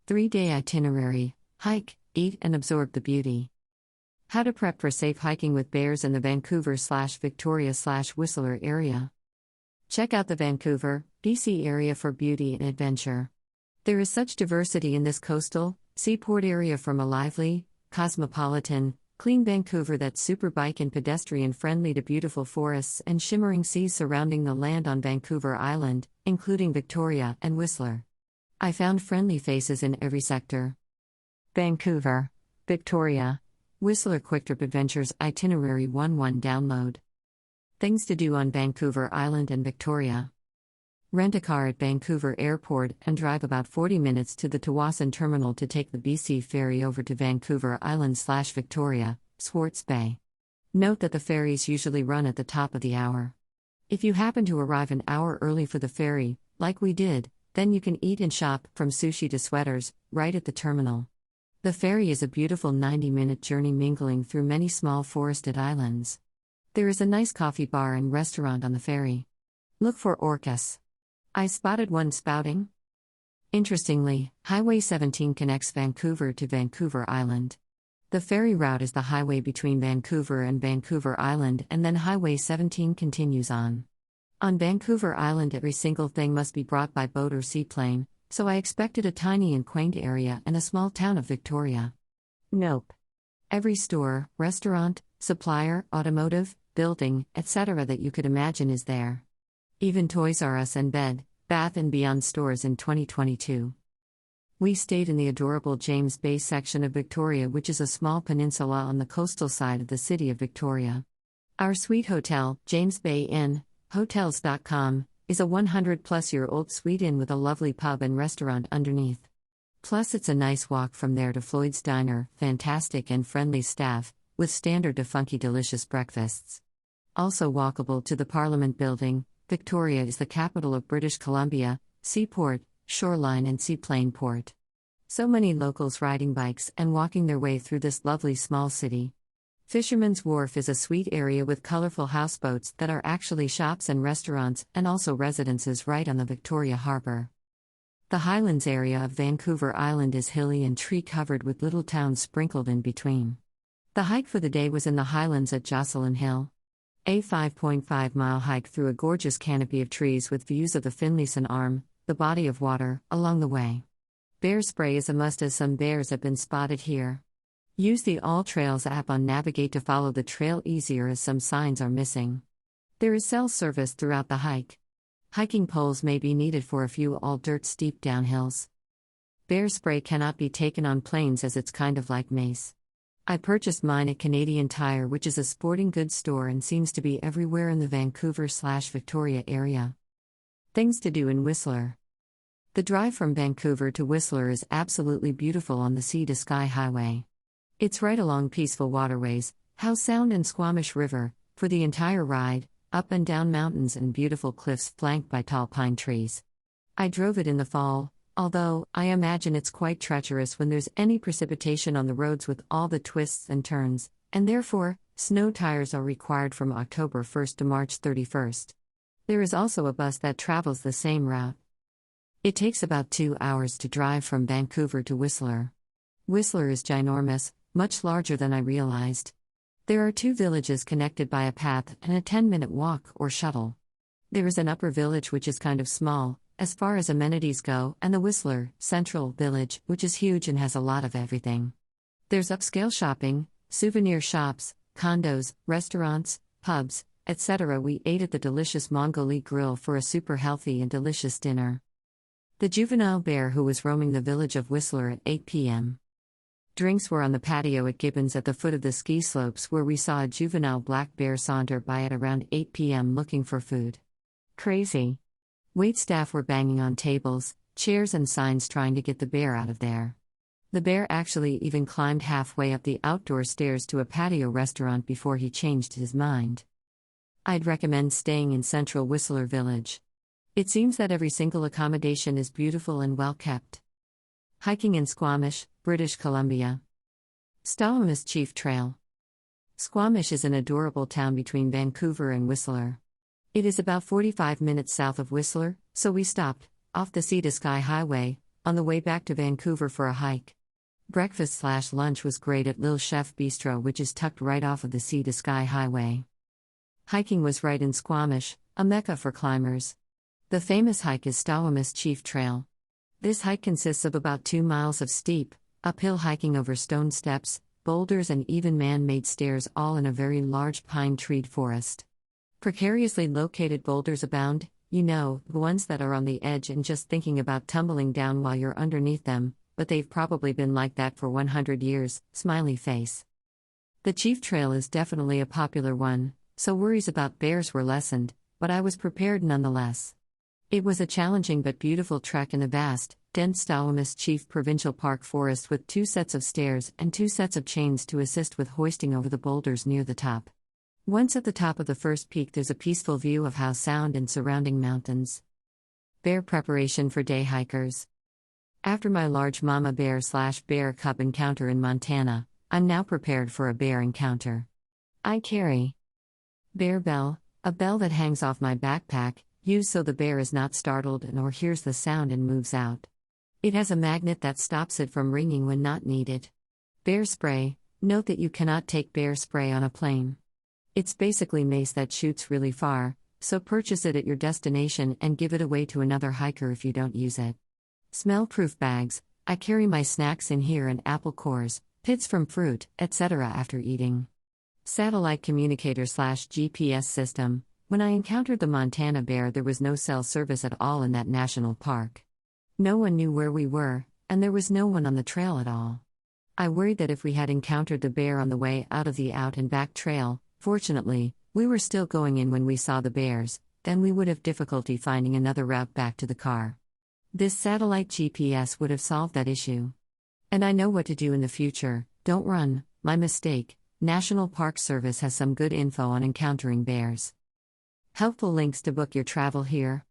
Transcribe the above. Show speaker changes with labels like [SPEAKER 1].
[SPEAKER 1] 3-day itinerary: hike, eat, and absorb the beauty. How to prep for safe hiking with bears in the Vancouver/Victoria/Whistler area. Check out the Vancouver, BC area for beauty and adventure. There is such diversity in this coastal, seaport area, from a lively, cosmopolitan, clean Vancouver that's super bike and pedestrian friendly to beautiful forests and shimmering seas surrounding the land on Vancouver Island, including Victoria and Whistler. I found friendly faces in every sector. Vancouver, Victoria, Whistler Quick Trip Adventures Itinerary 1-1 Download. Things to do on Vancouver Island and Victoria. Rent a car at Vancouver Airport and drive about 40 minutes to the Tsawwassen Terminal to take the BC ferry over to Vancouver Island/Victoria, Swartz Bay. Note that the ferries usually run at the top of the hour. If you happen to arrive an hour early for the ferry, like we did, then you can eat and shop, from sushi to sweaters, right at the terminal. The ferry is a beautiful 90-minute journey mingling through many small forested islands. There is a nice coffee bar and restaurant on the ferry. Look for orcas. I spotted one spouting. Interestingly, Highway 17 connects Vancouver to Vancouver Island. The ferry route is the highway between Vancouver and Vancouver Island, and then Highway 17 continues on. On Vancouver Island, every single thing must be brought by boat or seaplane, so I expected a tiny and quaint area and a small town of Victoria. Nope. Every store, restaurant, supplier, automotive, building, etc. that you could imagine is there. Even Toys R Us and Bed, Bath & Beyond stores in 2022. We stayed in the adorable James Bay section of Victoria, which is a small peninsula on the coastal side of the city of Victoria. Our suite hotel, James Bay Inn, Hotels.com, is a 100-plus-year-old suite inn with a lovely pub and restaurant underneath. Plus, it's a nice walk from there to Floyd's Diner, fantastic and friendly staff, with standard to funky delicious breakfasts. Also walkable to the Parliament Building. Victoria is the capital of British Columbia, seaport, shoreline and seaplane port. So many locals riding bikes and walking their way through this lovely small city. Fisherman's Wharf is a sweet area with colorful houseboats that are actually shops and restaurants, and also residences right on the Victoria Harbour. The Highlands area of Vancouver Island is hilly and tree-covered with little towns sprinkled in between. The hike for the day was in the Highlands at Jocelyn Hill. A 5.5-mile hike through a gorgeous canopy of trees with views of the Finlayson Arm, the body of water, along the way. Bear spray is a must, as some bears have been spotted here. Use the All Trails app on Navigate to follow the trail easier, as some signs are missing. There is cell service throughout the hike. Hiking poles may be needed for a few all-dirt steep downhills. Bear spray cannot be taken on planes, as it's kind of like mace. I purchased mine at Canadian Tire, which is a sporting goods store and seems to be everywhere in the Vancouver/Victoria area. Things to do in Whistler. The drive from Vancouver to Whistler is absolutely beautiful on the Sea to Sky Highway. It's right along peaceful waterways, Howe Sound and Squamish River, for the entire ride, up and down mountains and beautiful cliffs flanked by tall pine trees. I drove it in the fall, although I imagine it's quite treacherous when there's any precipitation on the roads with all the twists and turns, and therefore, snow tires are required from October 1st to March 31st. There is also a bus that travels the same route. It takes about 2 hours to drive from Vancouver to Whistler. Whistler is ginormous, much larger than I realized. There are 2 villages connected by a path and a 10-minute walk or shuttle. There is an upper village which is kind of small, as far as amenities go, and the Whistler Central Village, which is huge and has a lot of everything. There's upscale shopping, souvenir shops, condos, restaurants, pubs, etc. We ate at the delicious Mongoli Grill for a super healthy and delicious dinner. The juvenile bear who was roaming the village of Whistler at 8 p.m. Drinks were on the patio at Gibbons at the foot of the ski slopes, where we saw a juvenile black bear saunter by at around 8 p.m. looking for food. Crazy. Waitstaff were banging on tables, chairs and signs trying to get the bear out of there. The bear actually even climbed halfway up the outdoor stairs to a patio restaurant before he changed his mind. I'd recommend staying in central Whistler Village. It seems that every single accommodation is beautiful and well kept. Hiking in Squamish, British Columbia. Stawamus Chief Trail. Squamish is an adorable town between Vancouver and Whistler. It is about 45 minutes south of Whistler, so we stopped, off the Sea to Sky Highway, on the way back to Vancouver for a hike. Breakfast/lunch was great at Lil Chef Bistro, which is tucked right off of the Sea to Sky Highway. Hiking was right in Squamish, a mecca for climbers. The famous hike is Stawamus Chief Trail. This hike consists of about 2 miles of steep, uphill hiking over stone steps, boulders, and even man-made stairs, all in a very large pine-treed forest. Precariously located boulders abound, the ones that are on the edge and just thinking about tumbling down while you're underneath them, but they've probably been like that for 100 years, smiley face. The Chief Trail is definitely a popular one, so worries about bears were lessened, but I was prepared nonetheless. It was a challenging but beautiful trek in the vast, dense Stawamus Chief Provincial Park forest with 2 sets of stairs and 2 sets of chains to assist with hoisting over the boulders near the top. Once at the top of the first peak, there's a peaceful view of Howe Sound and surrounding mountains. Bear preparation for day hikers. After my large mama bear/bear cub encounter in Montana, I'm now prepared for a bear encounter. I carry bear bell, a bell that hangs off my backpack, used so the bear is not startled or hears the sound and moves out. It has a magnet that stops it from ringing when not needed. Bear spray. Note that you cannot take bear spray on a plane. It's basically mace that shoots really far, so purchase it at your destination and give it away to another hiker if you don't use it. Smell-proof bags. I carry my snacks in here and apple cores, pits from fruit, etc. after eating. Satellite communicator/GPS system. When I encountered the Montana bear, there was no cell service at all in that national park. No one knew where we were, and there was no one on the trail at all. I worried that if we had encountered the bear on the way out of the out and back trail, fortunately, we were still going in when we saw the bears, then we would have difficulty finding another route back to the car. This satellite GPS would have solved that issue. And I know what to do in the future. Don't run, my mistake. National Park Service has some good info on encountering bears. Helpful links to book your travel here.